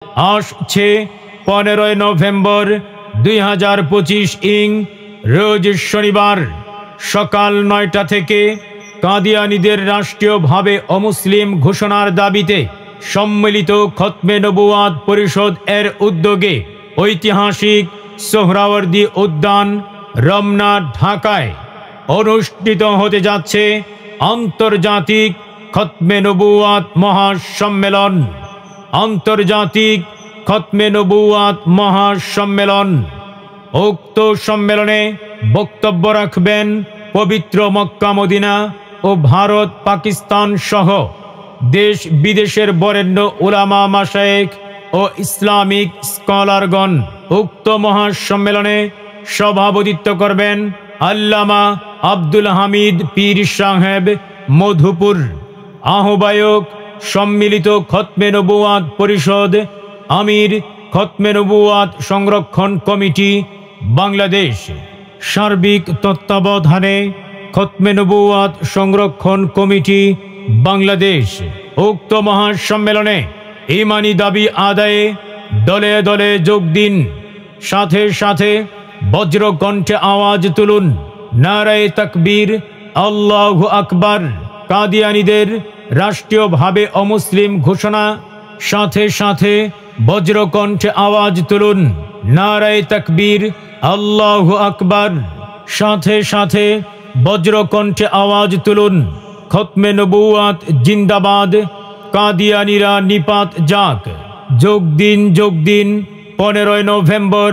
আসছে 15 নভেম্বর 2025 ইং রোজ শনিবার সকাল 9টা থেকে কাদিয়ানীদের রাষ্ট্রীয়ভাবে অমুসলিম ঘোষণার দাবিতে সম্মিলিত খতমে নবুয়াত পরিষদ এর উদ্যোগে ঐতিহাসিক সোহরাওয়ার্দী উদ্যান রমনা ঢাকায় অনুষ্ঠিত হতে যাচ্ছে আন্তর্জাতিক খতমে নবুয়াত মহাসম্মেলন। আন্তর্জাতিক খতমে নবুয়াত মহাসম্মেলন। উক্ত সম্মেলনে বক্তব্য রাখবেন পবিত্র Mecca Medina oh Bharat Pakistan সহ দেশ বিদেশের বরেণ্য উলামা মাশায়েখ ও ইসলামিক স্কলারগণ। উক্ত মহাসম্মেলনে সভাপতিত্ব করবেন আল্লামা আব্দুল হামিদ পীর সাহেব মধুপুর। আহ্বায়ক সম্মিলিত খতমে নবুয়াত পরিষদ, আমির খতমে নবুয়াত সংরক্ষণ কমিটি বাংলাদেশ। সার্বিক তত্ত্বাবধানে খতমে নবুয়াত সংরক্ষণ কমিটি বাংলাদেশ। উক্ত মহাসম্মেলনে ঈমানি দাবি আদায়ে দলে দলে যোগ দিন, সাথে সাথে বজ্রকণ্ঠে আওয়াজ তুলুন নারায়ে তাকবীর, আল্লাহু আকবার। কাদিয়ানীদের রাষ্ট্রীয়ভাবে অমুসলিম ঘোষণা, সাথে সাথে বজ্রকণ্ঠে আওয়াজ তুলুন নারায়ে তাকবীর, আল্লাহু আকবার। সাথে সাথে বজ্রকণ্ঠে আওয়াজ তুলুন খতমে নবুয়াত জিন্দাবাদ, কাদিয়ানীরা নিপাত যাক। যোগ দিন 15 নভেম্বর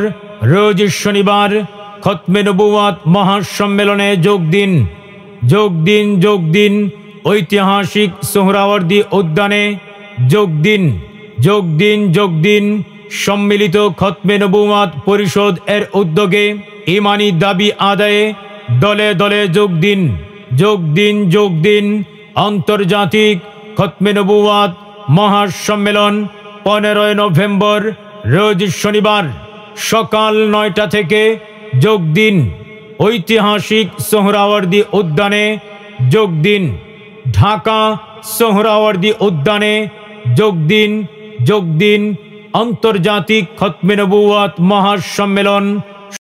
রোজ শনিবার খতমে নবুয়াত মহাসম্মেলনে যোগ দিন ঐতিহাসিক সোহরাওয়ার্দী উদ্যানে যোগ দিন সম্মিলিত খতমে নবুয়াত পরিষদ এর উদ্যোগে ঈমানি দাবি আদায়ে দলে দলে যোগ দিন আন্তর্জাতিক খতমে নবুয়াত মহাসম্মেলন 15 নভেম্বর রোজ শনিবার সকাল 9টা থেকে যোগ দিন ঐতিহাসিক সোহরাওয়ার্দী উদ্যানে ঢাকা সোহরাওয়ার্দী উদ্যানে যোগ দিন আন্তর্জাতিক খতমে নবুয়াত মহাসম্মেলন